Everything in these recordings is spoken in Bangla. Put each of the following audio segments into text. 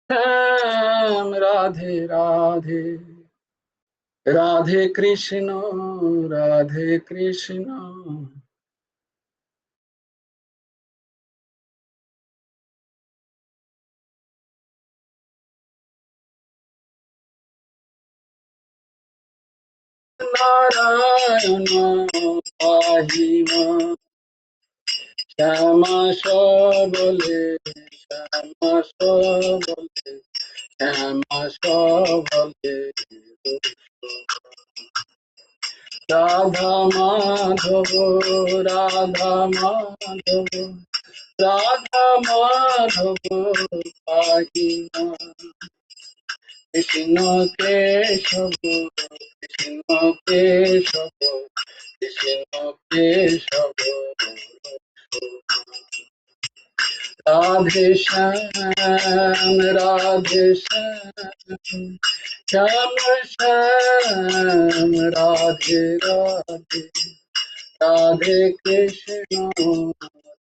শ্যাম রাধে রাধে, রাধে কৃষ্ণ, রাধে কৃষ্ণ। নারায়ণ পাহি মাম, শ্যামা সবলে, শ্যামা সবলে, শ্যামা সবলে। রাধা মাধব, রাধা মাধব, রাধা মাধব পাহি মাম। কৃষ্ণ কেশব, কৃষ্ণ কেশব, কৃষ্ণ কেশব। রাধে শ্যাম, রাধে শ্যাম, শ্যাম শ্যাম রাধে রাধে, রাধে কৃষ্ণ,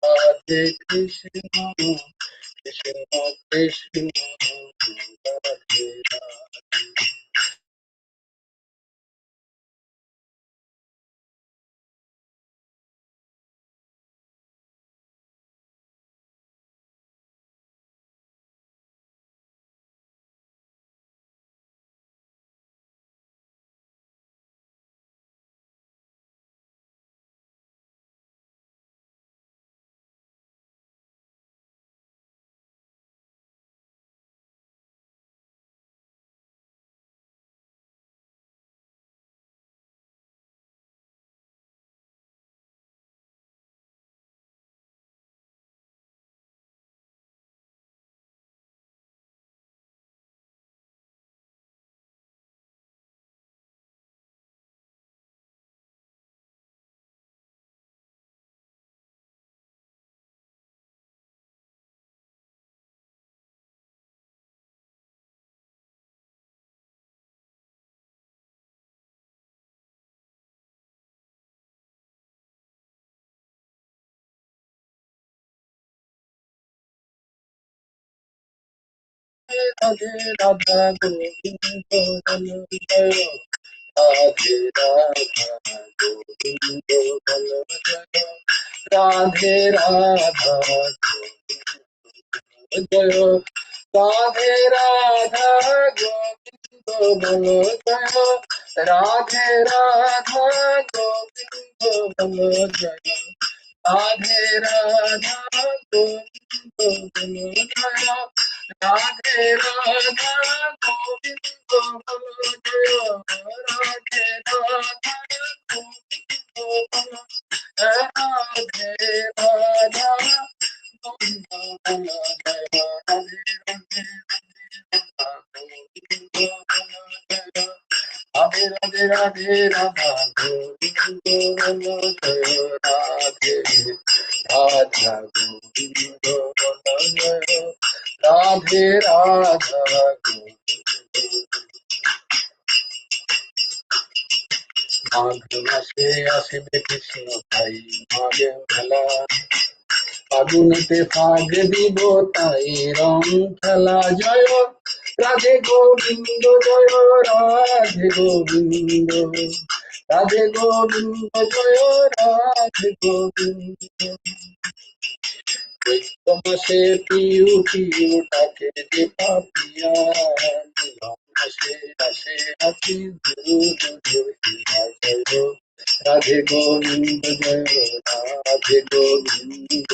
রাধে কৃষ্ণ, কৃষ্ণ কৃষ্ণ, রাধে রাধে। রাধে রাধা গোবিন্দ বল জয়, রাধে রাধা গোবিন্দ বল জয়, রাধে রাধা জয়, রাধে রাধা গোবিন্দ বল জয়, রাধে রাধা গোবিন্দ বল জয়, রাধে রাধা গোবিন্দ বল জয়, রাধে রাধা গোবিন্দ বল জয়, রাধে রাধা গোবিন্দ বল, রাধে রাধা গোবিন্দ বল জয়, রাধে রাধে রাধা গোবিন্দ বল জয়, রাধে রাধে রাধে রাধা গোবিন্দ বল জয়, রাধে রাধা গোবিন্দ বল জয়, রাধে রাধা গোবিন্দ। মাঘ মাসে আসিবে কৃষ্ণ ভাই মাঘে মেলা, ফাগুনেতে ফাগ দিব তাই রং খেলা। জয় রাধে গোবিন্দ, জয় রাধে গোবিন্দ, রাধে গোবিন্দ, জয় রাধে গোবিন্দ। চৈত্র মাসে পিউ পিউ ডাকে যে পাপিয়া, মিলন মাসে আসে হাসি ধুরু ধুরু হিয়া। জয় রাধে গোবিন্দ, জয় রাধে গোবিন্দ,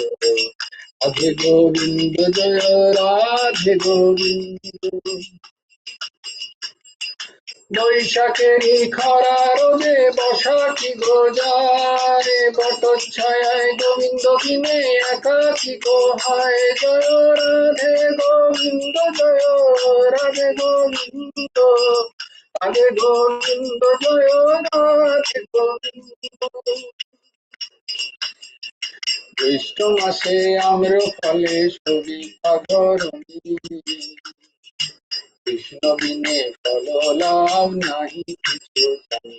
রাধে গোবিন্দ, জয় রাধে গোবিন্দ। বৈশাখেরই খরা রোদে বসাকি গোজারে, বটচ্ছায়ায় গোবিন্দ কিনে একাকি গোহায়। জয় রাধে গোবিন্দ, জয় রাধে গোবিন্দ, রাধে গোবিন্দ, জয় রাধে গোবিন্দ। জ্যৈষ্ঠ মাসে আম্র ফলে সবিতা ধরণী, কৃষ্ণ বিনে ফল লাভ নাহি কিছু জানি।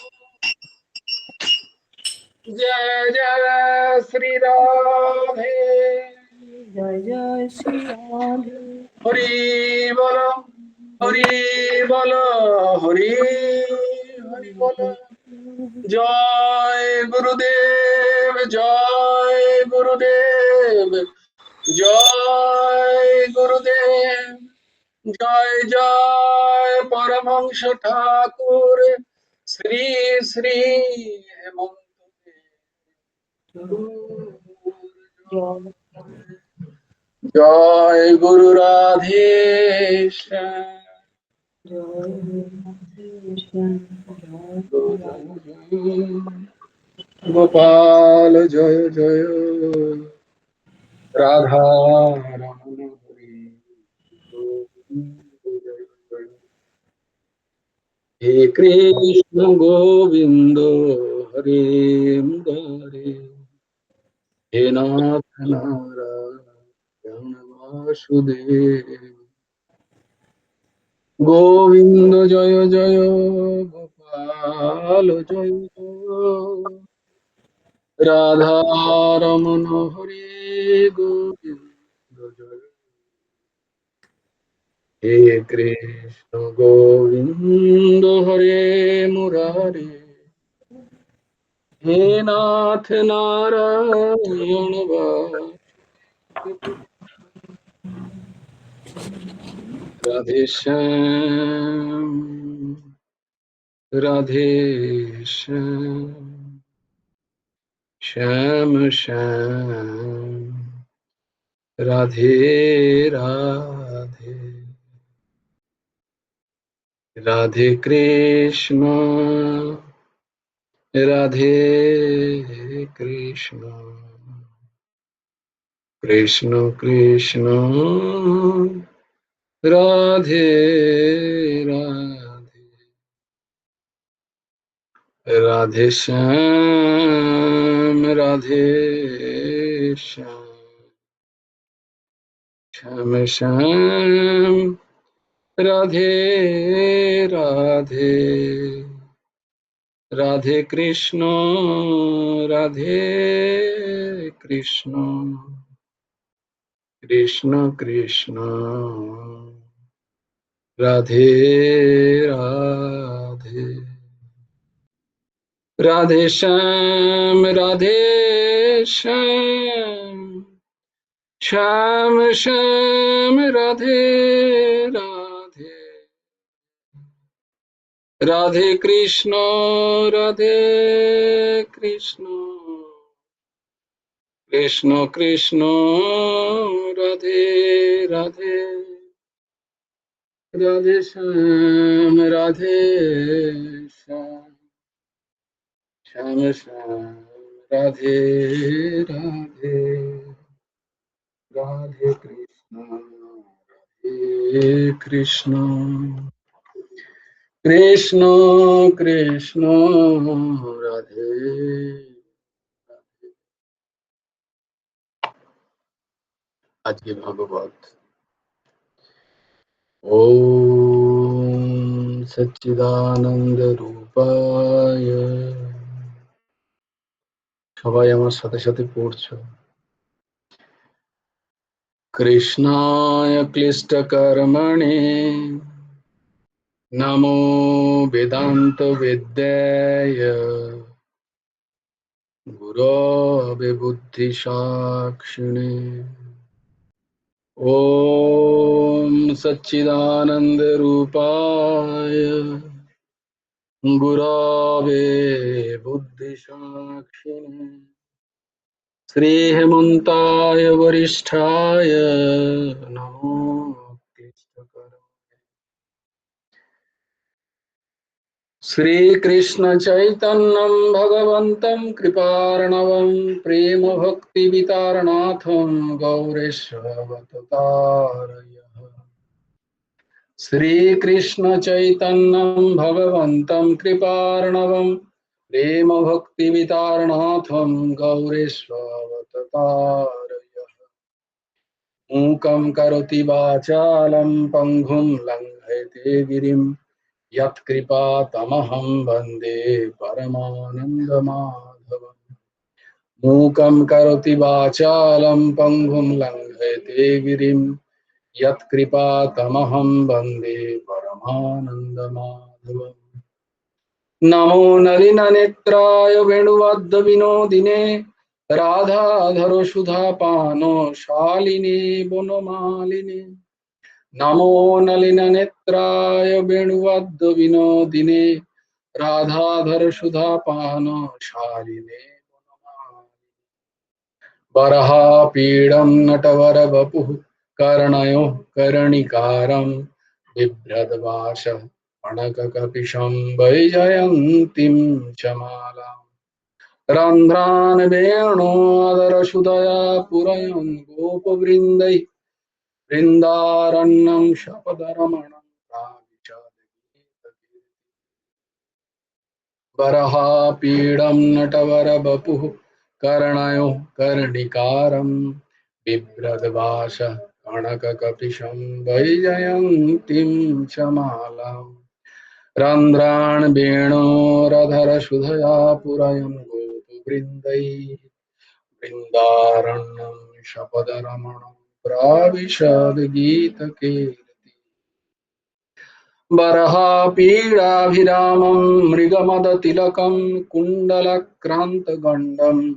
जय जय श्री राधे। जय जय श्री राधे। हरि बोलो, हरि बोलो, हरि हरि बोलो। जय गुरुदेव, जय गुरुदेव, जय गुरुदेव, जय जय परमहंस ठाकुर श्री श्री हेमंत जय गुरु राधेश्याम। गोपाल जय जय राधा रमण हरि गोविंद जय जय। हे कृष्ण गोविंद हरे मुरारे, हे नाथ नारायण वासुदेव, गोविंद जय जय गोपाल जय जय राधा रमण हरे गोविंद जय। हे कृष्ण गोविंद हरे मुरारे, हे नाथ नारायण वासुदेव। राधे श्याम, राधे श्याम, श्याम श्याम, राधे राधे, राधे कृष्ण, राधे कृष्ण, कृष्ण कृष्ण, राधे राधे, राधे श्याम, राधे श्याम, श्याम श्याम, राधे राधे, राधे कृष्ण, राधे कृष्ण, कृष्ण कृष्ण, राधे राधे, राधे श्याम, राधे श्याम, श्याम श्याम, राधे राधे, राधे कृष्ण, राधे कृष्ण, कृष्ण कृष्ण, राधे राधे, राधे श्याम, राधे श्याम, श्याम श्याम, राधे राधे, राधे कृष्ण, राधे कृष्ण, कृष्ण कृष्ण, राधे। आज के भागवत ओम सच्चिदानंद रूपाय, সবাই আমার সাথে সাথে পড়ছো। কৃষ্ণায় ক্লিষ্টকর্মণে নমো বেদান্ত বিদ্যায়, গুরবে বুদ্ধি সাক্ষিণে। ओम सच्चिदानंद रूपाय, गुरवे बुद्धि साक्षिणे, श्री हेमंताय वरिष्ठाय नमो क्लिष्टकर्मणे। श्री कृष्ण चैतन्यं भगवन्तं कृपार्णवं प्रेम भक्ति वितारणाथं गौरेशवततारयः। श्री कृष्ण चैतन्यं भगवन्तं कृपार्णवं प्रेम भक्ति वितारणाथं गौरेशवततारयः। मूकं करोति वाचालं पङ्गुं लङ्घयते गिरिं, यत्कृपातमहं वन्दे परमानन्दमाधवम्। मूकं करोति वाचालं पंगुं लंघयते गिरिं यत्कृपातमहं वन्दे परमानन्दमाधवम्। नमो नलिननेत्राय वेणुवद्यविनोदिने राधाधर सुधापानो शालिने वनमालिने। नमो नलिननेत्राय वेणुवद्यविनोदिने राधाधर सुधापानो शालिने वनमालिने। बर्हापीडं नटवरवपुः कर्णयोः कर्णिकारं बिभ्रद्भाषः कनककपिशं वैजयन्तीं च मालाम्। रन्ध्रान् वेणोदरसुधया पूरयन् गोपवृन्दै वृन्दारण्यं शपदरमणं प्राविशद्गीतकीर्ति। बर्हापीडं नटवरवपुः कर्णयोः कर्णिकारं बिभ्रद्भाषः कनककपिशं वैजयन्तीं च मालाम्। रन्ध्रान् वेणोरधरसुधया पूरयन् गोपवृन्दैः वृन्दारण्यं शपदरमणं प्राविशद्गीतकीर्ति। बर्हापीडाभिरामं मृगमदतिलकं कुण्डलक्रान्तगण्डं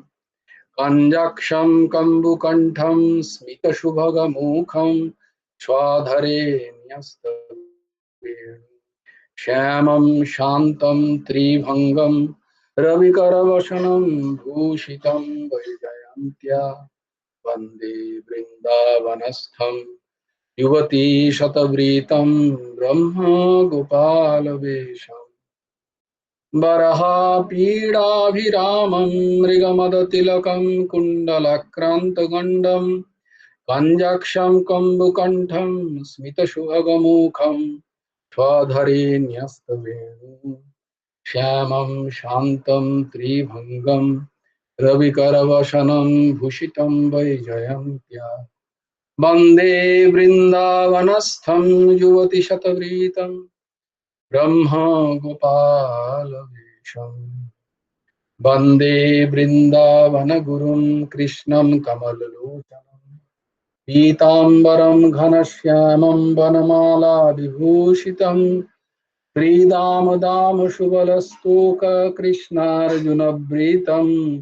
कञ्जक्षं कम्बुकण्ठं स्मितशुभगमुखं स्वाधरे न्यस्तवेणुं श्यामं शान्तं त्रिभङ्गं रविकरवसनं भूषितं वैजयन्त्या वन्दे वृन्दावनस्थं युवती शतवृतं ब्रह्म गोपालवेशम्। बर्हापीडाभिरामं मृगमदतिलकं कुण्डलक्रान्तगण्डं कञ्जक्षं कम्बुकण्ठं स्मितसुभगमुखं स्वधरे न्यस्तवेणुं श्यामं शान्तं त्रिभङ्गं रविकरवसनं भूषितं वैजयन्त्या वन्दे वृन्दावनस्थं युवतिशतवृतं ब्रह्म गोपालवेशम्। वन्दे वृन्दावनगुरुं कृष्णं कमललोचनं पीताम्बरं घनश्यामं वनमाला विभूषितं श्रीदामदामशुबलस्तोककृष्णार्जुनवृतं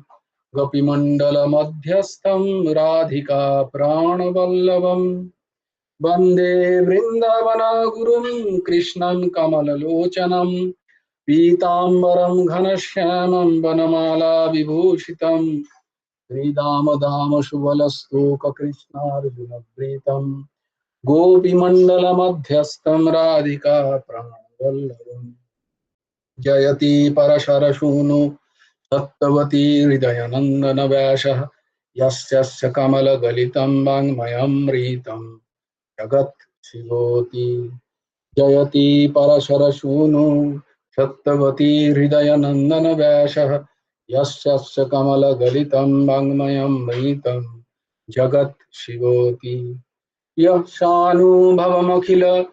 गोपीमण्डलमध्यस्थं राधिका प्राणवल्लभम्। वन्दे वृन्दावनगुरुं कृष्णं कमललोचनं पीताम्बरं घनश्यामं वनमाला विभूषितं श्रीदामदामशुबलस्तोककृष्णार्जुनप्रीतं गोपीमण्डलमध्यस्थं राधिका प्राणवल्लभम्। जयति परशरसूनु सत्तवती हृदयनन्दन व्यासः यस्य कमलगलितं वाङ्मयमृतं जगत् शिवोति। जयति परशरसूनु सत्यवती हृदयनन्दन व्यासः यस्य कमलगलितं वाङ्मयमृतं जगत् शिवोति। यः सानुभवमखिल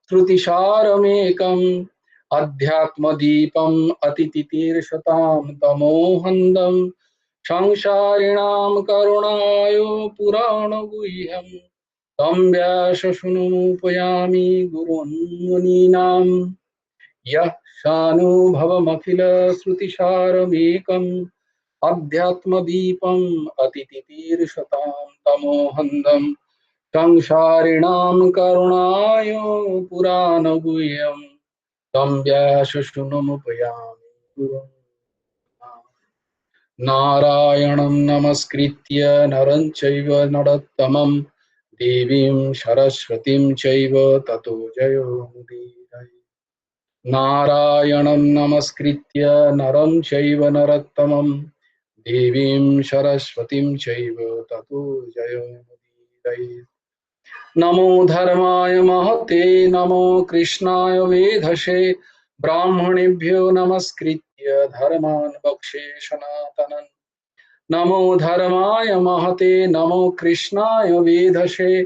श्रुतिसारमेकम् अध्यात्मदीपम् अतितितीर्षतां तमोहन्दं संसारिणां करुणाय पुराणगुह्यम् तं व्यासशृणुमुपयामि गुरून् मुनीनां। यः सानुभवमखिलश्रुतिसारमेकम् अध्यात्मदीपम् अतितितीर्षतां तमोहन्दं संसारिणां करुणाय पुराणगुह्यम् तं व्यासशृणुमुपयामि गुरून्। नारायणं नमस्कृत्य नरं चैव नरोत्तमं देवीं सरस्वतीं चैव ततो जयोमुदीरये। नारायणं नमस्कृत्य नरं चैव नरोत्तमं देवीं सरस्वतीं चैव ततो जयोमुदीरये। नमो धर्माय महते नमो कृष्णाय वेधसे ब्राह्मणेभ्यो नमस्कृत्य धर्मान् वक्षे सनातनन्। नमो धर्माय महते नमो कृष्णाय वेधसे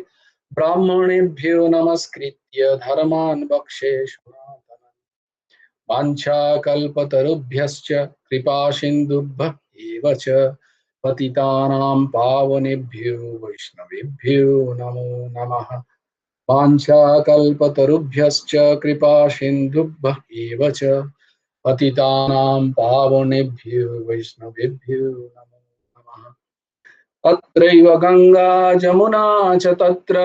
ब्राह्मणेभ्यो नमस्कृत्य धर्मान् वक्षे सनातनम्। वाञ्छाकल्पतरुभ्यश्च कृपा सिन्धुभ्य एव च पतितानां पावनेभ्यो वैष्णवेभ्यो नमो नमः। वाञ्छाकल्पतरुभ्यश्च कृपा सिन्धुभ्यः एव च पतितानां पावनेभ्यो वैष्णवेभ्यो नमो नमः। तत्रैव गंगा जमुना च तत्र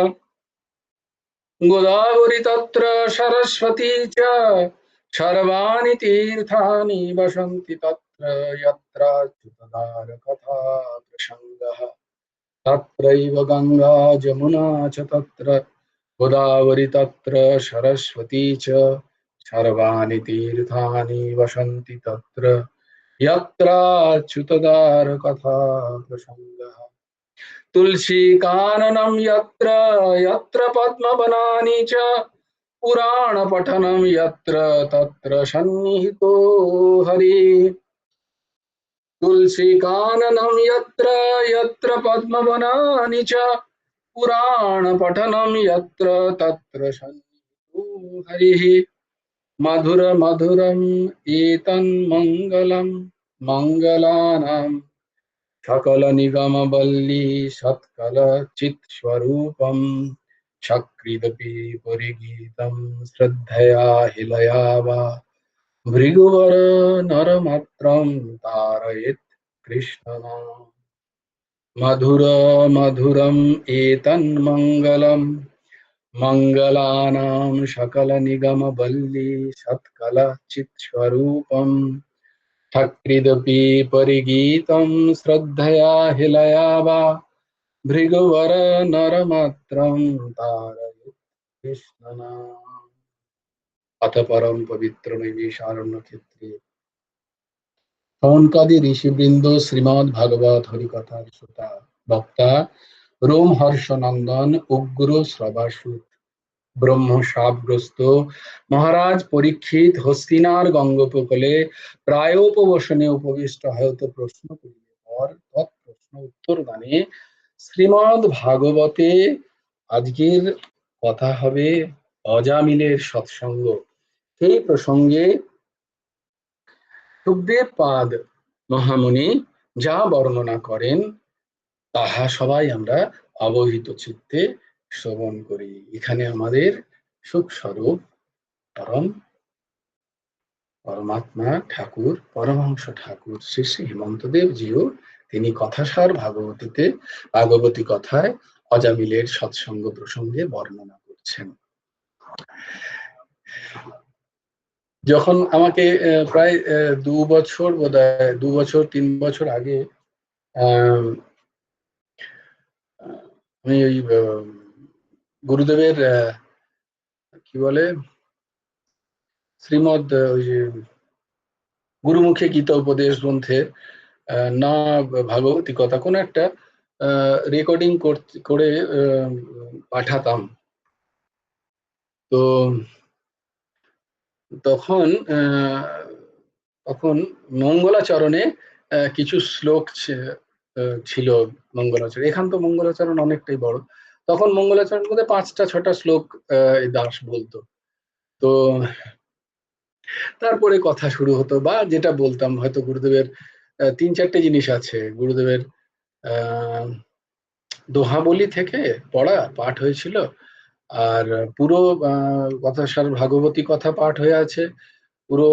गोदावरी तत्र सरस्वती च सर्वाणि तीर्थानि वसन्ति तत्र यत्राच्युतधारकथा प्रसङ्गः। तत्रैव गंगा जमुना च तत्र गोदावरी तत्र सरस्वती च सर्वाणि तीर्थानि वसन्ति तत्र यत्राच्युतधारकथा प्रसङ्गः। तुलसी काननं यत्र यत्र पद्मवनानि च पुराण पठनं यत्र तत्र सन्निहितो हरि। तुलसी काननं यत्र यत्र पद्मवनानि च पुराण पठनं यत्र तत्र सन्निहितो हरिः। मधुर मधुरम् एतन्मङ्गलं मङ्गलानां सकल निगम वल्ली सत्कल चित् स्वरूपम शक्रिदपि परिगीतं श्रद्धया हिलया वा भृगुवर नरमात्रं तारयेत् कृष्णनाम। मधुर मधुरम् एतन्मङ्गलं मङ्गलानां सकल निगम वल्ली सत्कल चित् स्वरूपम शक्रिदपि परिगीतं श्रद्धया हिलया वा भृगुवर नरमात्रं तारयेत् कृष्णनाम। अथ परम पवित्र नैमिषारण्य क्षेत्रे सौनकादि ऋषिवृंद श्रीमद् भागवत हरिकथा श्रोता वक्ता रोमहर्ष नंदन उग्र श्रवासुत ब्रह्म शापग्रस्त মহারাজ পরীক্ষিত হস্তিনার গঙ্গোপকূলে প্রায়োপবসনে উপবিষ্ট হয়তো প্রশ্ন করিলে পর তৎপ্রশ্ন উত্তর দানে শ্রীমদ্ ভাগবতে আজকের কথা হবে অজামিলের সৎসঙ্গ। সেই প্রসঙ্গে সুখদেব পাদ মহামুনি যা বর্ণনা করেন তাহা সবাই আমরা অবহিত চিত্তে শ্রবণ করি। এখানে আমাদের সুখ স্বরূপ পরম পরমাত্মা ঠাকুর পরমহংস ঠাকুর শ্রী শ্রী হেমন্তদেব জিও তিনি কথাসার ভাগবতীতে ভাগবতী কথায় অজামিলের সৎসঙ্গ প্রসঙ্গে বর্ণনা করছেন। যখন আমাকে প্রায় 2 বছর বোধহয় 2 বছর 3 বছর আগে আমি ওই গুরুদেবের কি বলে শ্রীমদ ওই যে গুরুমুখে গীতা উপদেশ গ্রন্থের না ভাগবতী কথা কোন একটা রেকর্ডিং করে পাঠাতাম। তো তখন তখন মঙ্গলাচরণে কিছু শ্লোক ছিল। মঙ্গলাচরণ এখান তো মঙ্গলাচরণ অনেকটাই বড়, তখন মঙ্গলাচরণ মধ্যে 5টা 6টা শ্লোক দাস বলতো। তো তারপরে কথা শুরু হতো বা যেটা বলতাম হয়তো গুরুদেবের 3-4টে জিনিস আছে। গুরুদেবের দোহাবলী থেকে পড়া পাঠ হয়েছিল, আর পুরো কথাসার ভাগবতী কথা পাঠ হয়ে আছে, পুরো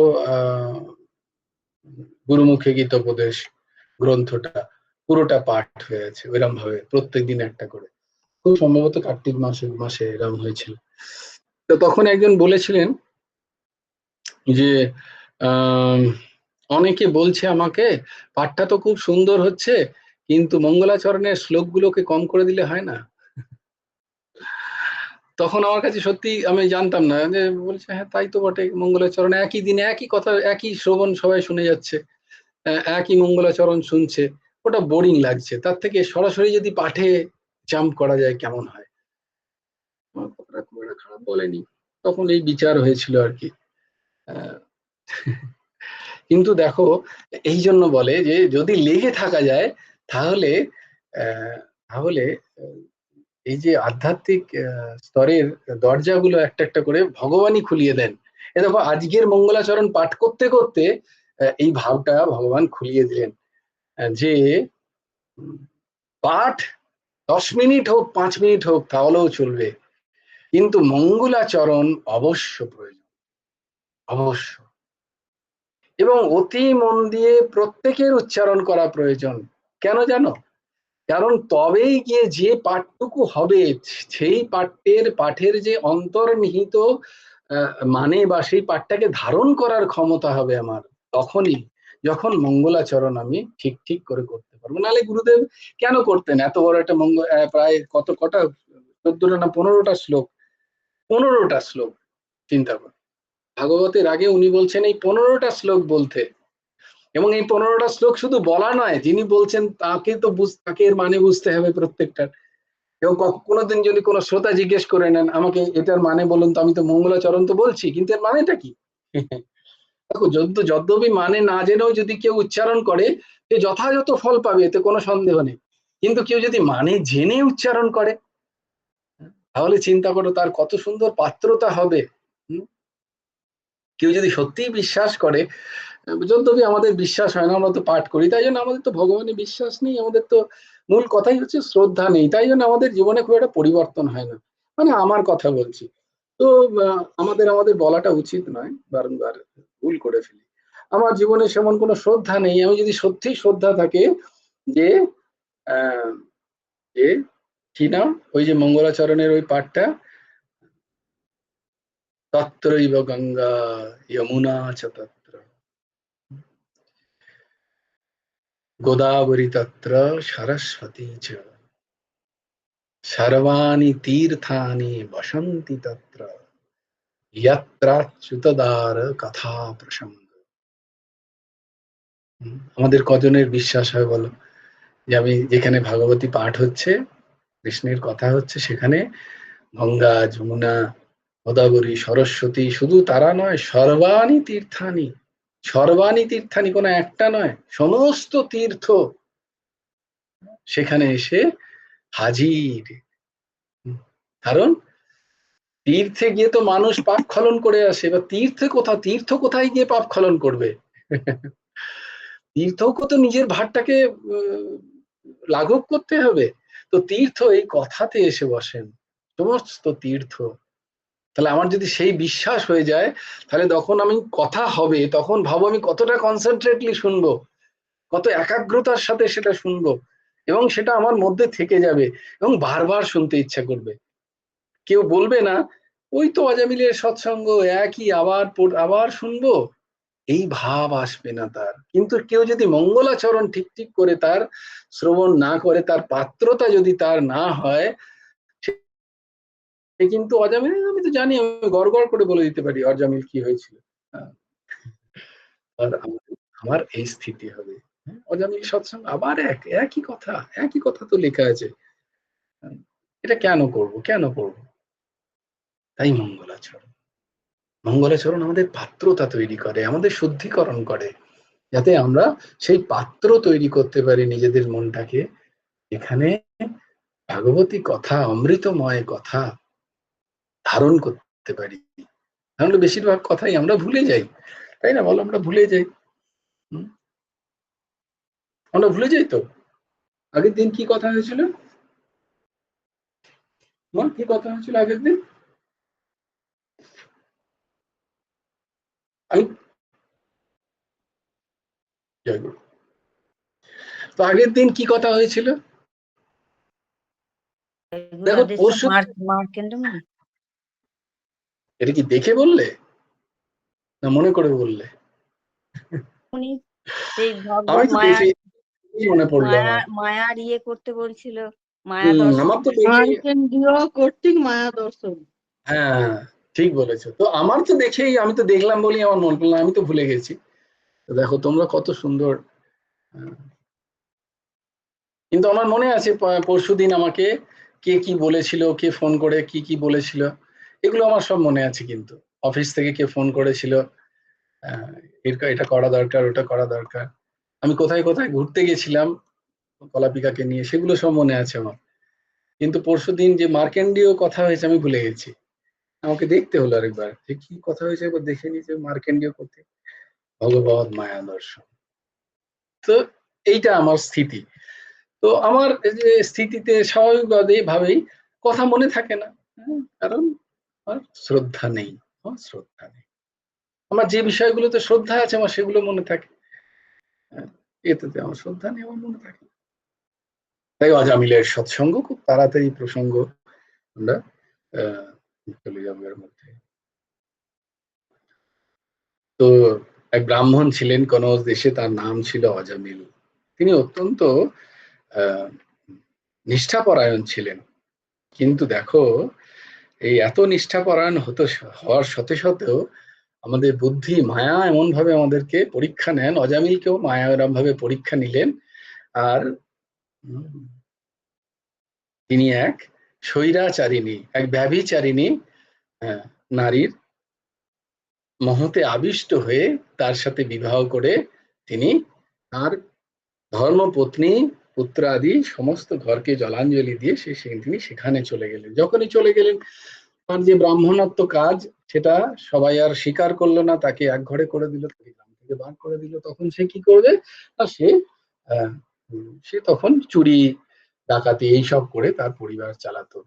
গুরুমুখে গীতোপদেশ গ্রন্থটা পুরোটা পাঠ হয়ে আছে এরম ভাবে প্রত্যেকদিন একটা করে। খুব সম্ভবত কার্তিক মাসে এরম হয়েছিল। তো তখন একজন বলেছিলেন যে অনেকে বলছে আমাকে পাঠটা তো খুব সুন্দর হচ্ছে, কিন্তু মঙ্গলাচরণের শ্লোকগুলোকে কম করে দিলে হয় না? তখন আমার কাছে সত্যি আমি জানতাম না, যে বলছে হ্যাঁ তাই তো বটে, মঙ্গলাচরণ একই দিনে একই কথা একই শ্রবণ সবাই শুনে যাচ্ছে, একই মঙ্গলাচরণ শুনছে, ওটা বোরিং লাগছে, তার থেকে সরাসরি যদি পাঠে জাম্প করা যায় কেমন হয়। আমার কথাটা খুব একটা খারাপ বলেনি, তখন এই বিচার হয়েছিল আর কি। কিন্তু দেখো এই জন্য বলে যে যদি লেগে থাকা যায় তাহলে তাহলে এই যে আধ্যাত্মিক স্তরের দরজাগুলো একটা একটা করে ভগবানই খুলিয়ে দেন। এ দেখো আজকের মঙ্গলাচরণ পাঠ করতে করতে এই ভাবটা ভগবান খুলিয়ে দিলেন যে পাঠ 10 মিনিট হোক 5 মিনিট হোক তাহলেও চলবে, কিন্তু মঙ্গলাচরণ অবশ্য প্রয়োজন, অবশ্য, এবং অতি মন দিয়ে প্রত্যেকের উচ্চারণ করা প্রয়োজন। কেন জানো? কারণ তবেই গিয়ে যে পাঠটুকু হবে, সেই পাঠের যে অন্তর্নিহিত মানে বা সেই পাঠটাকে ধারণ করার ক্ষমতা হবে আমার তখনই, যখন মঙ্গলাচরণ আমি ঠিক ঠিক করে করতে পারবো। নাহলে গুরুদেব কেন করতেন এত বড় একটা প্রায় কটা 14টা না 15টা শ্লোক, 15টা শ্লোক চিন্তা কর। ভাগবতের আগে উনি বলছেন এই 15টা শ্লোক বলতে, এবং এই 15টা শ্লোক শুধু বলা নয়, যিনি বলছেন তাকে তো তাকে এর মানে বুঝতে হবে প্রত্যেকটার। এবং কোনোদিন যদি কোনো শ্রোতা জিজ্ঞেস করে নেন আমাকে এটার মানে বলুন, তো আমি তো মঙ্গলাচরণ তো বলছি, কিন্তু এর মানেটা কি? দেখো, যদ্যপি মানে না জেনেও যদি কেউ উচ্চারণ করে সে যথাযথ ফল পাবে, এতে কোনো সন্দেহ নেই। কিন্তু কেউ যদি মানে জেনে উচ্চারণ করে, তাহলে চিন্তা করো তার কত সুন্দর পাত্রতা হবে। কেউ যদি সত্যিই বিশ্বাস করে, যদ্যপি আমাদের বিশ্বাস হয় না, আমরা তো পাঠ করি, তাই জন্য আমাদের তো ভগবানের বিশ্বাস নেই, আমাদের তো মূল কথাই হচ্ছে শ্রদ্ধা নেই, তাই জন্য আমাদের জীবনে খুব একটা পরিবর্তন হয় না। মানে আমার কথা বলছি। তো আমাদের বলাটা উচিত নয়, বারংবার ভুল করে ফেলি। আমার জীবনে সেমন কোনো শ্রদ্ধা নেই। আমি যদি সত্যি শ্রদ্ধা থাকে যে আহ যে কি নাম, ওই যে মঙ্গলাচরণের ওই পাঠটা, তত্রৈব গঙ্গা যমুনা চ তত্র গোদাবরী তত্র সরস্বতী চ সর্বাণি তীর্থানি বসন্তি তত্র যত্রাচ্যুতদার কথা প্রসঙ্গ। আমাদের কজনের বিশ্বাস হয় বলো যে আমি যেখানে ভাগবতী পাঠ হচ্ছে, কৃষ্ণের কথা হচ্ছে, সেখানে গঙ্গা যমুনা গোদাবরী সরস্বতী, শুধু তারা নয়, সর্বাণি তীর্থানি, সর্বাণি তীর্থানি কোনো একটা নয়, সমস্ত তীর্থ সেখানে এসে হাজির। কারণ তীর্থে গিয়ে তো মানুষ পাপ খলন করে আসে, বা তীর্থ কোথায় গিয়ে পাপ খলন করবে? তীর্থকে তো নিজের ভারটাকে লাঘব করতে হবে। তো তীর্থ এই কথাতে এসে বসেন, সমস্ত তীর্থ। তাহলে আমার যদি সেই বিশ্বাস হয়ে যায়, তাহলে তখন আমি কথা হবে, তখন ভাবো আমি কতটা কনসেন্ট্রেটলি শুনবো, কত একাগ্রতার সাথে সেটা শুনবো, এবং সেটা আমার মধ্যে থেকে যাবে এবং বারবার শুনতে ইচ্ছা করবে। কেউ বলবে না ওই তো অজামিলের সৎসঙ্গ, একই আবার আবার শুনবো, এই ভাব আসবে না তার। কিন্তু কেউ যদি মঙ্গলাচরণ ঠিক ঠিক করে তার শ্রবণ না করে, তার পাত্রতা যদি তার না হয়, সে কিন্তু অজামিল, আমি তো জানি, আমি গড় গড় করে বলে দিতে পারি অজামিল কি হয়েছিল। আর আমার এই স্থিতি হবে, অজামিল সৎসঙ্গ আবার একই কথা তো লেখা আছে, এটা কেন করব, কেন করব? তাই মঙ্গলাচরণ আমাদের পাত্রতা তৈরি করে, আমাদের শুদ্ধিকরণ করে, যাতে আমরা সেই পাত্র তৈরি করতে পারি নিজেদের মনটাকে, এখানে ভাগবতী কথা, অমৃতময় কথা ধারণ করতে পারি। তাহলে বেশিরভাগ কথাই আমরা ভুলে যাই, তাই না বলো? আমরা ভুলে যাই, আমরা ভুলে যাই। তো আগের দিন কি কথা হয়েছিল, কি কথা হয়েছিল আগের দিন? আমি তো আগের দিন কি কথা হয়েছিল দেখো, পরশু। মার্কেন্ডমণি, এটা কি দেখে বললে না মনে করে বললে? উনি সেই আমি ভগবত তো দেখে মনে পড়লো আমার। মায়ার ইয়ে করতে বলছিল, মায়া দর্শন। আমার তো দেখে, মার্কেন্ডীয় কর্তৃক মায়া দর্শন। হ্যাঁ ঠিক বলেছো। তো আমার তো দেখেই, আমি তো দেখলাম বলেই আমার মনে পড়লো, আমি তো ভুলে গেছি। তো দেখো তোমরা কত সুন্দর। কিন্তু আমার মনে আছে পরশুদিন আমাকে কে কি বলেছিল, কে ফোন করে কি কি বলেছিল, এগুলো আমার সব মনে আছে। কিন্তু অফিস থেকে কে ফোন করেছিল, এটা করা দরকার, ওটা করা দরকার, আমি কোথায় কোথায় ঘুরতে গেছিলাম কলাপিকাকে নিয়ে, সেগুলো সব মনে আছে আমার। কিন্তু পরশুদিন যে মার্কেন্ডীয় কথা হয়েছে আমি ভুলে গেছি। আমাকে দেখতে হলো আরেকবার যে কি কথা হয়েছে, একবার দেখে নি, যে মার্কেন্ডীয় করতে ভগবত মায়া দর্শন। তো এইটা আমার স্থিতি। তো আমার এই যে স্থিতিতে স্বাভাবিকভাবেই কথা মনে থাকে না, কারণ আমার শ্রদ্ধা নেই, আমার শ্রদ্ধা নেই। আমার যে বিষয়গুলোতে শ্রদ্ধা আছে আমার সেগুলো মনে থাকে, এতে আমার শ্রদ্ধা নেই, আমার মনে থাকে। তাই অজামিলের সৎসঙ্গ খুব তাড়াতাড়ি প্রসঙ্গ আমরা চলে যাবো এর মধ্যে। তো এক ব্রাহ্মণ ছিলেন কনৌজ দেশে, তার নাম ছিল অজামিল। তিনি অত্যন্ত নিষ্ঠাপরায়ণ ছিলেন। কিন্তু দেখো, এই এত নিষ্ঠাপরায়ণ হওয়ার সাথে সাথেও আমাদের বুদ্ধি মায়া এমন ভাবে আমাদেরকে পরীক্ষা নেন। অজামিলকেও মায়া এরম ভাবে পরীক্ষা নিলেন। আর তিনি এক স্বৈরাচারিণী, এক ব্যভিচারিণী নারীর মোহতে আবিষ্ট হয়ে তার সাথে বিবাহ করে তিনি তার ধর্মপত্নী পুত্র আদি সমস্ত ঘরকে জলাঞ্জলি দিয়ে তিনি সেখানে চলে গেলেন। যখনই চলে গেলেন, তার যে ব্রাহ্মণত্ব কাজ সেটা সবাই আর স্বীকার করলো না, তাকে এক ঘরে করে দিল, তাকে গ্রাম থেকে বার করে দিল। তখন সে কি করবে? সে তখন চুরি ডাকাতি এইসব করে তার পরিবার চালাতো।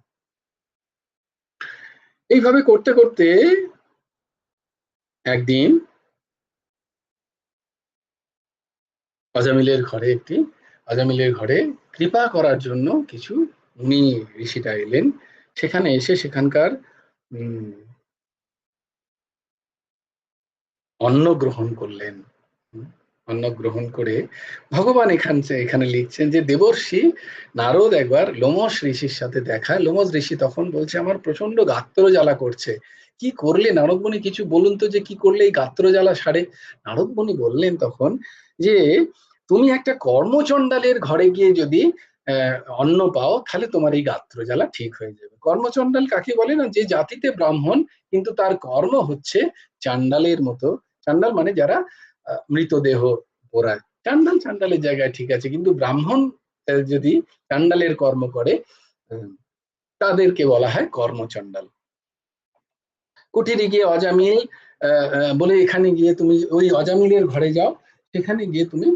এইভাবে করতে করতে একদিন অজামিলের ঘরে কৃপা করার জন্য কিছু মুনি ঋষিরা এলেন। সেখানে এসে সেখানকার অন্ন গ্রহণ করলেন। অন্ন গ্রহণ করে ভগবান এখানে লিখছেন যে দেবর্ষি নারদ একবার লোমশ ঋষির সাথে দেখা। লোমশ ঋষি তখন বলছে, আমার প্রচন্ড গাত্র জ্বালা করছে, কি করলে নারদ মুনি কিছু বলুন তো, যে কি করলে এই গাত্র জ্বালা সারে? নারদ মুনি বললেন তখন যে তুমি একটা কর্মচণ্ডালের ঘরে গিয়ে যদি অন্ন পাও, তাহলে তোমার এই গাত্র জ্বালা ঠিক হয়ে যাবে। কর্মচণ্ডাল কাকে বলে? না, যে জাতিতে ব্রাহ্মণ কিন্তু তার কর্ম হচ্ছে চাণ্ডালের মতো। চাণ্ডাল মানে যারা মৃতদেহ পোড়ায়। চাণ্ডালের জায়গায় ঠিক আছে, কিন্তু ব্রাহ্মণ যদি চাণ্ডালের কর্ম করে তাদেরকে বলা হয় কর্মচণ্ডাল। কুটিরে গিয়ে অজামিল বলে, এখানে গিয়ে তুমি ওই অজামিলের ঘরে যাও, সেখানে গিয়ে তুমি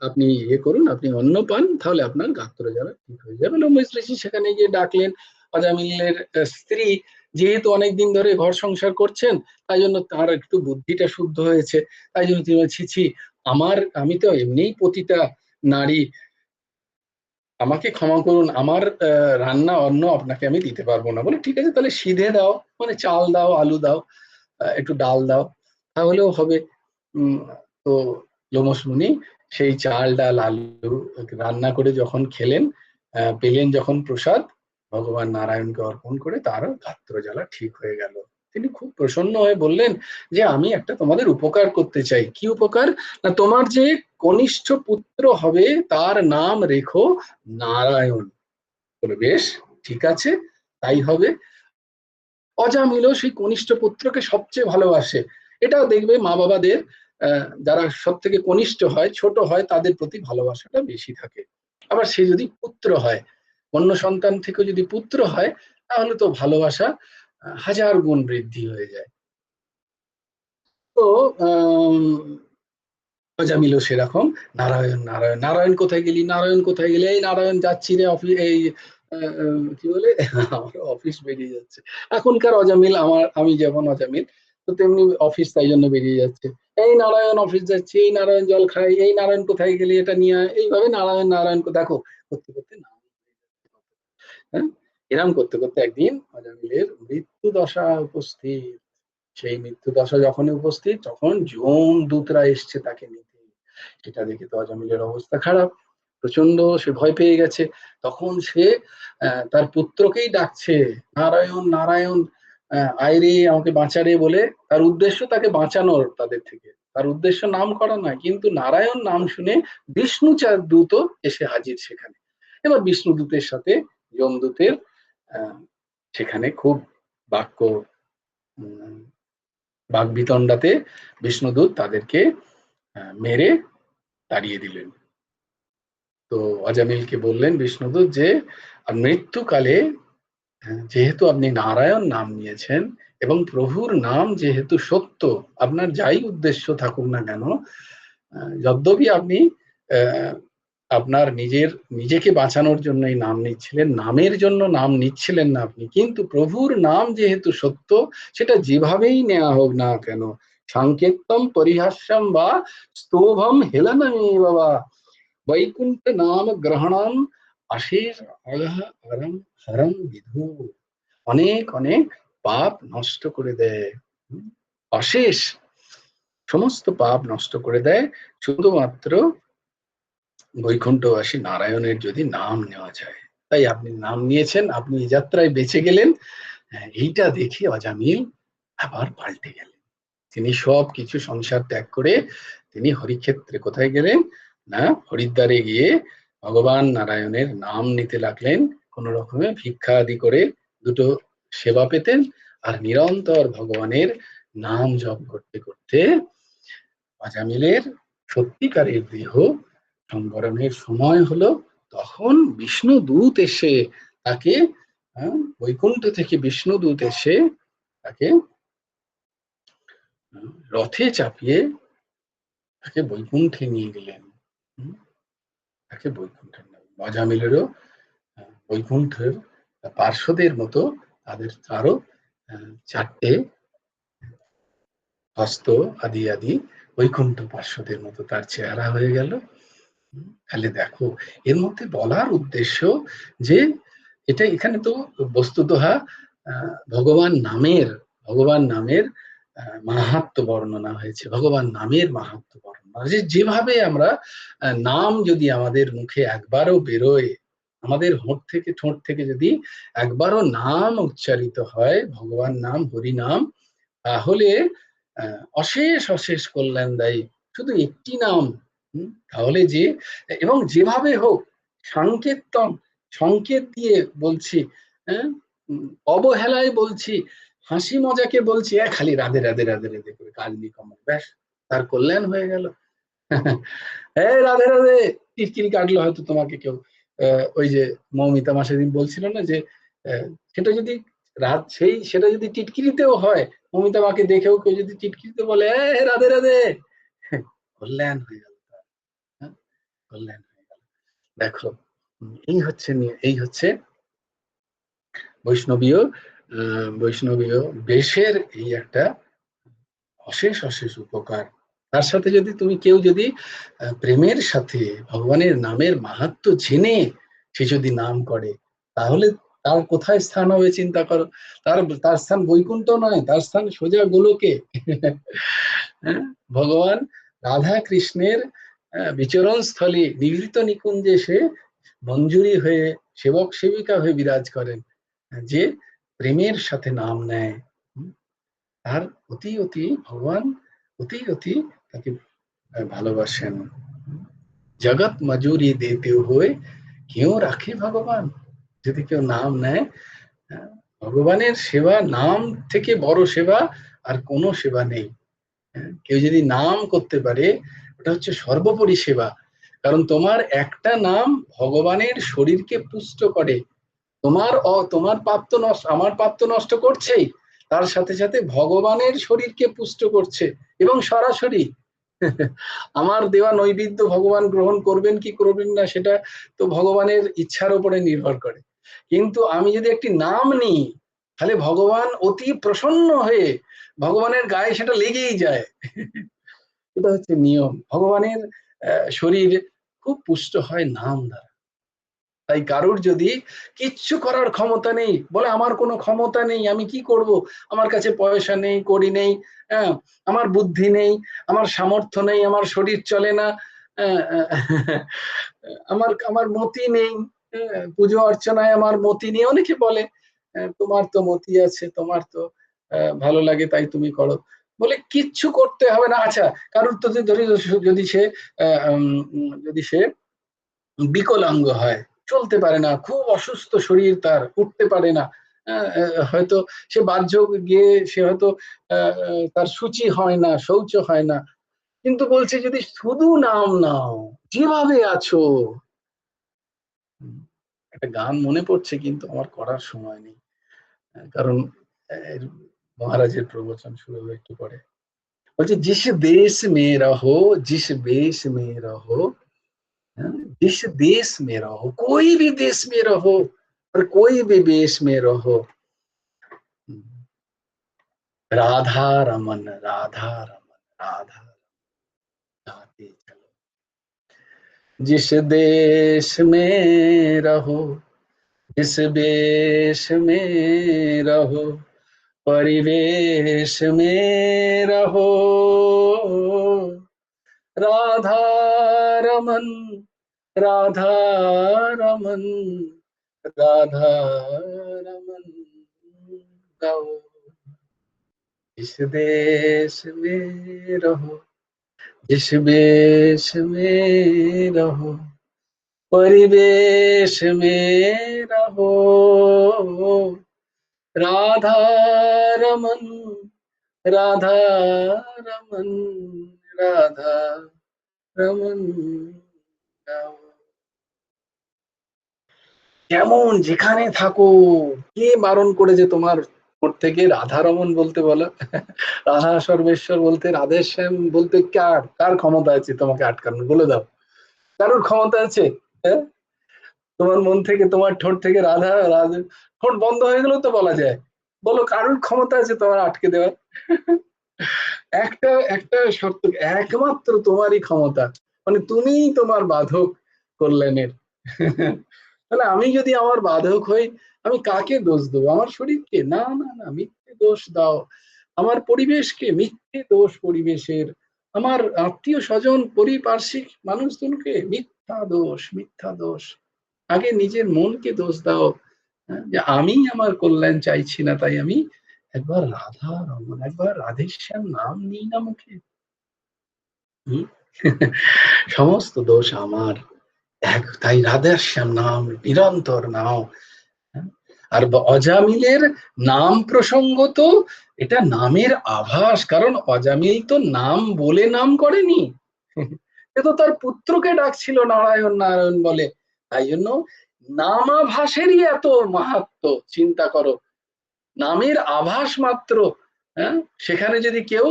আপনি করুন, আপনি অন্ন পান, তাহলে আপনার গাত্র জ্বালা ঠিক হয়ে যাবে। লোমশ ঋষি সেখানে গিয়ে ডাকলেন। অজামিলের স্ত্রী যেহেতু অনেকদিন ধরে ঘর সংসার করছেন, তাই জন্য তার একটু বুদ্ধিটা শুদ্ধ হয়েছে। তাই জন্য তিনি ছি, আমি তো এমনিই পতিতা নারী, আমাকে ক্ষমা করুন, আমার রান্না অন্ন আপনাকে আমি দিতে পারবো না। বলে, ঠিক আছে, তাহলে সিধে দাও, মানে চাল দাও, আলু দাও, একটু ডাল দাও, তাহলেও হবে। তো লোমশ মুনি সেই চাল ডাল আলু রান্না করে যখন খেলেন, পেলেন যখন প্রসাদ, ভগবান নারায়ণকে অর্পণ করে তার গাত্র জ্বালা ঠিক হয়ে গেল। তিনি খুব প্রসন্ন হয়ে বললেন যে আমি একটা তোমাদের উপকার করতে চাই। কি উপকার? না, তোমার যে কনিষ্ঠ পুত্র হবে তার নাম রেখো নারায়ণ। বলে, বেশ, ঠিক আছে, তাই হবে। অজামিলও সেই কনিষ্ঠ পুত্রকে সবচেয়ে ভালোবাসে। এটাও দেখবে মা বাবাদের যারা সব থেকে কনিষ্ঠ হয়, ছোট হয়, তাদের প্রতি ভালোবাসাটা বেশি থাকে। আবার সে যদি পুত্র হয়, অন্য সন্তান থেকে যদি পুত্র হয়, তাহলে তো ভালোবাসা 1000 গুণ বৃদ্ধি হয়ে যায়। তো অজামিলও সেরকম নারায়ণ নারায়ণ নারায়ণ কোথায় গেলি, নারায়ণ কোথায় গেলি, এই নারায়ণ যাচ্ছি রে অফিস, এই কি বলে আমার অফিস বেরিয়ে যাচ্ছে। এখনকার অজামিল আমি যেমন অজামিল, তো তেমনি অফিস তাই জন্য বেরিয়ে যাচ্ছে। এই নারায়ণ অফিস যাচ্ছি, এই নারায়ণ জল খাই, এই নারায়ণ কোথায় গেলি, এটা নিয়ে এইভাবে নারায়ণ নারায়ণ দেখো করতে করতে এরম করতে করতে একদিন অজামিলের মৃত্যু দশা উপস্থিত। সেই মৃত্যু দশা যখনই উপস্থিত, তখন যমদূতরা এসছে তাকে নিতে। সেটা দেখে তো অজামিলের অবস্থা খারাপ, প্রচন্ড সে ভয় পেয়ে গেছে। তখন সে তার পুত্রকেই ডাকছে, নারায়ণ নারায়ণ, আয়রে আমাকে বাঁচারে বলে। তার উদ্দেশ্য তাকে বাঁচানোর, তাদের থেকে তার উদ্দেশ্য নাম করা নয়, কিন্তু নারায়ণ নাম শুনে বিষ্ণু দূত এসে হাজির সেখানে। এবার বিষ্ণু দূতের সাথে যমদূতের সেখানে খুব বাগবিতণ্ডাতে বিষ্ণুদূত তাদেরকে মেরে তাড়িয়ে দিলেন। তো অজামিলকে বললেন বিষ্ণুদূত যে মৃত্যুকালে যেহেতু আপনি নারায়ণ নাম নিয়েছেন এবং প্রভুর নাম যেহেতু সত্য, আপনার যাই উদ্দেশ্য থাকুক না কেন, যদ্যপি আপনি আপনার নিজেকে বাঁচানোর জন্য এই নাম নিচ্ছিলেন, নামের জন্য নাম নিচ্ছিলেন না আপনি, কিন্তু প্রভুর নাম যেহেতু সত্য, সেটা যেভাবেই নেওয়া হোক না কেন, সাংকেতম পরিহাস্যম বা স্তোভম হেলনমে বাবা বৈকুণ্ঠ নাম গ্রহণম আশের হরম হরম বিধু, অনেক অনেক পাপ নষ্ট করে দেয়, অশেষ সমস্ত পাপ নষ্ট করে দেয় শুধুমাত্র বৈকুণ্ঠবাসী নারায়ণের যদি নাম নেওয়া যায়। তাই আপনি নাম নিয়েছেন, আপনি এই যাত্রায় বেঁচে গেলেন। এইটা দেখে অজামিল আবার পাল্টে গেলেন। তিনি সব কিছু সংসার ত্যাগ করে তিনি হরিক্ষেত্রে কোথায় গেলেন না, হরিদ্বারে গিয়ে ভগবান নারায়ণের নাম নিতে লাগলেন। কোন রকমে ভিক্ষা আদি করে দুটো সেবা পেতেন, আর নিরন্তর ভগবানের নাম জপ করতে করতে অজামিলের সত্যিকারের দেহ সংবরণের সময় হলো। তখন বিষ্ণু দূত এসে তাকে বৈকুণ্ঠ থেকে বিষ্ণু দূত এসে তাকে রথে চাপিয়ে তাকে বৈকুণ্ঠে নিয়ে গেলেন। তাকে বৈকুণ্ঠে অজামিলেরও বৈকুণ্ঠের পার্শ্বদের মতো তাদের আরো চারটে হস্ত আদি আদি বৈকুণ্ঠ পার্শ্বদের মতো তার চেহারা হয়ে গেল। তাহলে দেখো, এর মধ্যে বলার উদ্দেশ্য যে এটা এখানে তো বস্তুতঃ ভগবান নামের মাহাত্ম্য বর্ণনা হয়েছে, ভগবান নামের মাহাত্ম্য বর্ণনা, যেভাবে আমরা নাম যদি আমাদের মুখে একবারও বেরোয়, আমাদের ঠোঁট থেকে যদি একবারও নাম উচ্চারিত হয়, ভগবান নাম, হরি নাম, তাহলে অশেষ অশেষ কল্যাণদায়ী শুধু একটি নাম, তাহলে যে এবং যেভাবে হোক সংকেত দিয়ে বলছি, অবহেলায় বলছি, হাসি মজাকে বলছি, খালি রাধে রাধে রাধে রাধে করে কাজ নিকম্মা, ব্যাস তার কল্যাণ হয়ে গেল। এই রাধে রাধে টিটকিরি কাটলো হয়তো তোমাকে কেউ, ওই যে মৌমিতা মা সেদিন বলছিল না যে সেটা যদি সেটা যদি টিটকিরিতেও হয়, মৌমিতা মাকে দেখেও কেউ যদি টিটকিরিতে বলে রাধে রাধে, কল্যাণ হয়ে গেল, কল্যাণ হয়ে গেল। দেখো, এই হচ্ছে বৈষ্ণবীয় বেশের এই একটা অশেষ অশেষ উপকার। তার সাথে যদি কেউ যদি প্রেমের সাথে ভগবানের নামের মাহাত্ম্য জেনে সে যদি নাম করে, তাহলে তার কোথায় স্থান হবে চিন্তা করো। তার স্থান বৈকুণ্ঠ নয়, তার স্থান সোজা গোলকে। ভগবান রাধা কৃষ্ণের বিচরণ স্থলে নিভৃত নিকুঞ্জে সে মঞ্জুরি হয়ে সেবক সেবিকা হয়ে বিরাজ করেন। যে প্রেমের সাথে নাম নেয়, তার ভগবান অতি তাকে ভালোবাসেন। জগৎ মজুরি দিতে হয়ে কেউ রাখে ভগবান, যদি কেউ নাম নেয়। ভগবানের সেবা, নাম থেকে বড় সেবা আর কোনো সেবা নেই। কেউ যদি নাম করতে পারে, ওটা হচ্ছে সর্বোপরি সেবা। কারণ তোমার একটা নাম ভগবানের শরীরকে পুষ্ট করে। তোমার পাপ তো নষ্ট, আমার পাপ তো নষ্ট করছেই, তার সাথে সাথে ভগবানের শরীরকে পুষ্ট করছে, এবং সরাসরি আমার দেওয়া নৈবেদ্য ভগবান গ্রহণ করবেন কি করবেন না সেটা তো ভগবানের ইচ্ছার উপরে নির্ভর করে। কিন্তু আমি যদি একটি নাম নিই, তাহলে ভগবান অতি প্রসন্ন হয়ে ভগবানের গায়ে সেটা লেগেই যায়। এটা হচ্ছে নিয়ম। ভগবানের শরীর খুব পুষ্ট হয় নাম দ্বারা। তাই কারুর যদি কিচ্ছু করার ক্ষমতা নেই, বলে আমার কোনো ক্ষমতা নেই, আমি কি করব, আমার কাছে পয়সা নেই, কড়ি নেই, আমার বুদ্ধি নেই, আমার সামর্থ্য নেই, আমার শরীর চলে না, আমার মতি নেই, পুজো অর্চনায় আমার মতি নেই, অনেকে বলে তোমার তো মতি আছে, তোমার তো ভালো লাগে তাই তুমি করো, বলে কিচ্ছু করতে হবে না। আচ্ছা, কারুর তো যদি সে বিকলাঙ্গ হয়, চলতে পারে না, খুব অসুস্থ শরীর, তার উঠতে পারে না, হয়তো সে বাহ্য গিয়ে সে হয়তো তার সূচি হয় না, শৌচ হয় না, কিন্তু বলছে যদি শুধু নাম নাও যেভাবে আছো। একটা গান মনে পড়ছে কিন্তু আমার করার সময় নেই, কারণ মহারাজের প্রবচন শুরু হবে একটু পরে। বলছে জিস দেশ মে রহো, জিস বেশ মে রহো, जिस देश में रहो, कोई भी देश में रहो और कोई भी देश में रहो, राधा रमन राधा रमन राधा गाते चलो। जिस देश में रहो, जिस वेश में रहो, परिवेश में रहो, राधा रमन राधा रमन राधा रमन गाओ। जिस देश में रहो, जिस वेश में रहो, परिवेश में रहो, राधा रमन राधा रमन राधा রমন গাও। কেমন যেখানে থাকো, কে বারণ করেছে তোমার ওর থেকে রাধা রমন বলতে? বলো, রাধা সর্বেশ্বর বলতে, রাধেশ্যাম বলতে কার কার ক্ষমতা আছে তোমাকে আটকানো? বলে দাও, কারোর ক্ষমতা আছে? হ্যাঁ, তোমার মন থেকে, তোমার ঠোঁট থেকে রাধা রাধা, ঠোঁট বন্ধ হয়ে গেলেও তো বলা যায়। বলো, কারোর ক্ষমতা আছে তোমার আটকে দেওয়ার? একটা একটা শর্ত, একমাত্র তোমারই ক্ষমতা, মানে তুমিই তোমার বাধক কল্যাণের। তাহলে আমি যদি আমার বাধক হই, আমি কাকে দোষ দেবো? আমার শরীরকে? না না না, মিথ্যে দোষ দাও। আমার পরিবেশকে? মিথ্যে দোষ পরিবেশের। আমার আত্মীয় স্বজন, পরিপার্শ্বিক মানুষজনকে? মিথ্যা দোষ, মিথ্যা দোষ। আগে নিজের মনকে দোষ দাও, যে আমি আমার কল্যাণ চাইছি না, তাই আমি একবার রাধা রমন, একবার রাধেশ্যাম নাম নিই না মুখে। সমস্ত দোষ আমার, তাই রাধেশ্যাম নাম নিরন্তর নাও। আর অজামিলের নাম প্রসঙ্গ তো এটা নামের আভাস, কারণ অজামিল তো নাম বলে নাম করেনি, সে তো তার পুত্রকে ডাকছিল নারায়ণ নারায়ণ বলে। তাই জন্য নামাভাসেরই এত মাহাত্ম্য, চিন্তা করো, নামের আভাস মাত্র। হ্যাঁ, সেখানে যদি কেউ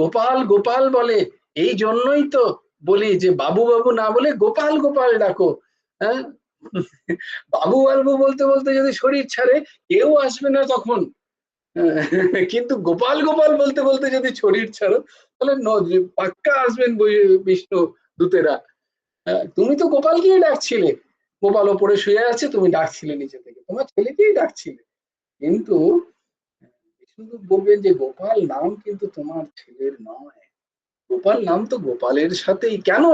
গোপাল গোপাল বলে, এই জন্যই তো বলি যে বাবু বাবু না বলে গোপাল গোপাল ডাকো। হ্যাঁ, বাবু বাবু বলতে বলতে যদি শরীর ছাড়ে, কেউ আসবে না তখন। কিন্তু গোপাল গোপাল বলতে বলতে যদি শরীর ছাড়ো, তাহলে পাক্কা আসবেন বিষ্ণু দূতেরা। তুমি তো গোপালকেই ডাকছিলে, গোপাল ওপরে শুয়ে আছে, তুমি ডাকছিলে নিচে থেকে, তোমার ছেলেকেই ডাকছিলে। কিন্তু শুধু বলবেন যে গোপাল নাম কিন্তু তোমার ছেলের নয়, গোপাল নাম তো গোপালের সাথেই। কেন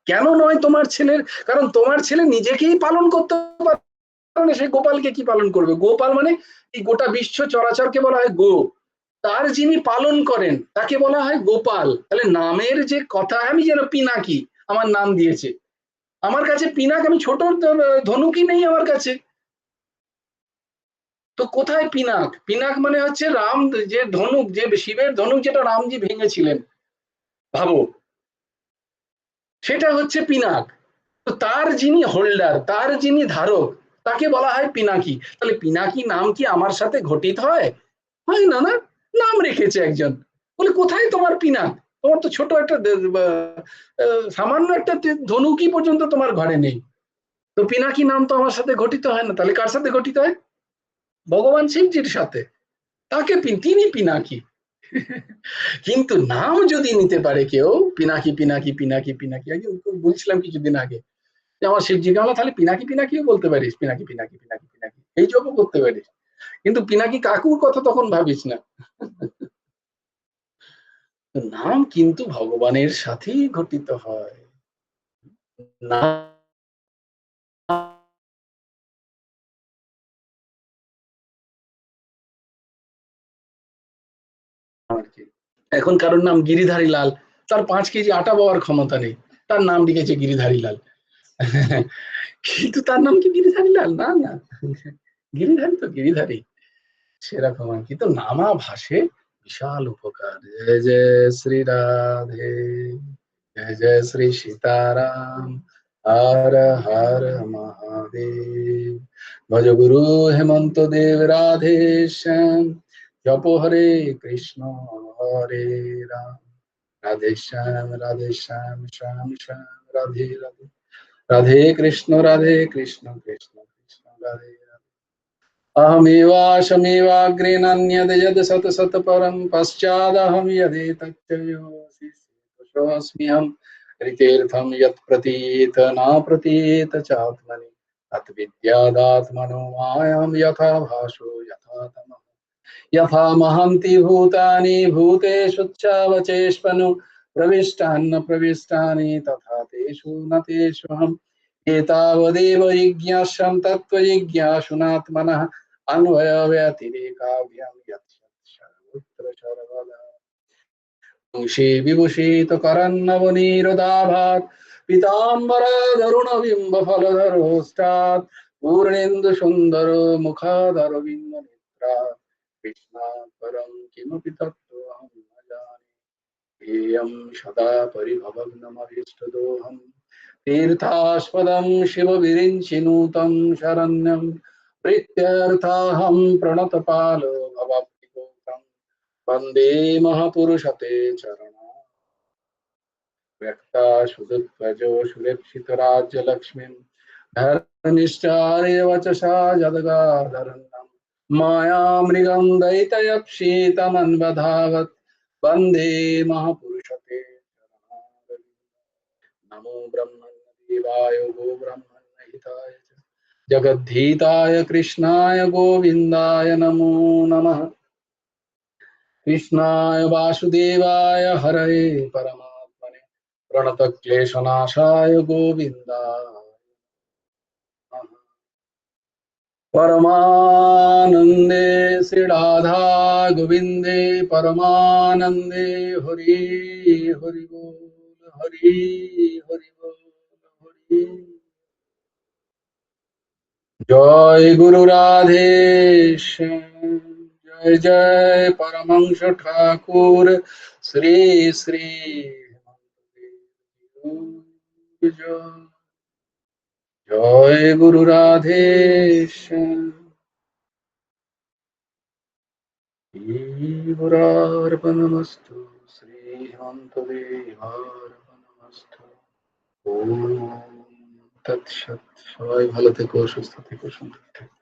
কেন নয় তোমার ছেলের? কারণ তোমার ছেলে নিজেকেই পালন করতে পারে না, সে গোপালকে কি পালন করবে? গোপাল মানে এই গোটা বিশ্ব চরাচরকে বলা হয় গো, তার যিনি পালন করেন তাকে বলা হয় গোপাল। তাহলে নামের যে কথা, আমি যেন পিনাকি আমার নাম দিয়েছে, আমার কাছে পিনাক, আমি ছোট ধনুকই নেই আমার কাছে, তো কোথায় পিনাক? পিনাক মানে হচ্ছে রাম, যে ধনুক, যে শিবের ধনুক যেটা রামজি ভেঙেছিলেন, ভাবো, সেটা হচ্ছে পিনাক। তো তার যিনি হোল্ডার, তার যিনি ধারক, তাকে বলা হয় পিনাকি। তাহলে পিনাকি নাম কি আমার সাথে ঘটিত হয়? হয় না, না, নাম রেখেছে একজন। বলে কোথায় তোমার পিনাক? তোমার তো ছোট একটা সামান্য একটা ধনুকি পর্যন্ত তোমার ঘরে নেই, তো পিনাকি নাম তো আমার সাথে ঘটিত হয় না। তাহলে কার সাথে ঘটিত হয়? ভগবান শিবজির সাথে, তাকে তিনি পিনাকি। কিন্তু নাম যদি নিতে পারে কেউ, পিনাকি পিনাকি পিনাকি পিনাকি, আগে বলছিলাম কিছুদিন আগে যে আমার শিবজিকে বলা, তাহলে পিনাকি পিনাকিও বলতে পারিস, পিনাকি পিনাকি পিনাকি পিনাকি, এই জবও করতে পারিস, কিন্তু পিনাকি কাকুর কথা তখন ভাবিস না। নাম কিন্তু ভগবানের সাথেই ঘটিত হয়। নাম এখন কারোর নাম গিরিধারী লাল, তার 5 কেজি আটা পাওয়ার ক্ষমতা নেই, তার নাম লিখেছে গিরিধারী লাল। কিন্তু তার নাম কি গিরিধারী লাল? না না, গিরিধারী তো গিরিধারী। সেরকম আর কি, তো নামা ভাষে বিশাল উপকার। জয় জয় শ্রী রাধে, জয় জয় শ্রী সীতারাম, হর হর মহাদেব। ভজ গুরু হেমন্ত দেব রাধে শ্যাম, জপ হরে কৃষ্ণ হরে রাম, রাধে শ্যাম শ্যাম শ্যাম রাধে রাধে। রাধে কৃষ্ণ কৃষ্ণ কৃষ্ণ রাধে अहमेवाशमेवाग्रे नान्यद् यद् सत सत परं पश्चादहं यदेतच्चयोऽस्म्यहं ऋतेऽर्थं यत् प्रतीयेत न प्रतीयेत चात्मनि तद्विद्यादात्मनो मायां यथा भासो यथा तमः यथा महन्ति भूतानि भूतेषु च प्रविष्टान्न प्रविष्टानि तथा तेषु न तेष्वहम् एतावदेव जिज्ञास्यं तत्त्वजिज्ञासुनात्मनः अन्वयव्यतिरेकाभ्यां सर्वत्र सर्वदा अंशे विभूषितकरन्नवनीरुदाभात् पीताम्बरधरुणबिम्बफलधरोष्टात् पूर्णेन्दुसुन्दरो मुखादरविन्दनेत्रात् कृष्णात् परं किमपि तत्त्वमहं न जाने हेयं सदा परिभवग्नमभीष्टदोहम् तीर्थास्पदं शिवविरिञ्चिनुतं शरण्यं प्रीत्यर्थाहं प्रणतपालो भवाब्धिभूतं वन्दे महापुरुषते चरणा व्यक्ता सुदुत्वजो सुलेप्सितराज्यलक्ष्मीं धर्मनिष्ठारे वचसा जदगाधरन्नं मायामृगं दैतयप्सीतमन्वधावत् वन्दे महापुरुषते नमो ब्रह्मण्यदेवाय गो ब्रह्मण्यहिताय च जगद्धीताय कृष्णाय गोविन्दाय नमो नमः कृष्णाय वासुदेवाय हरये परमात्मने प्रणतक्लेशनाशाय गोविन्दाय नमः परमानन्दे श्री राधा गोविन्दे परमानन्दे हरि हरि बोल हरि हरि बोल हरि जय गुरु राधेश्याम जय जय परमंश ठाकुर श्री श्री जय जय गुरु राधेश्याम श्रीगुरार्पणमस्तु श्रीहन्तदेवार्पणमस्तु ओम तत्सत्। সবাই ভালো থেকো, সুস্থ থেকো, সুন্দর থেকো।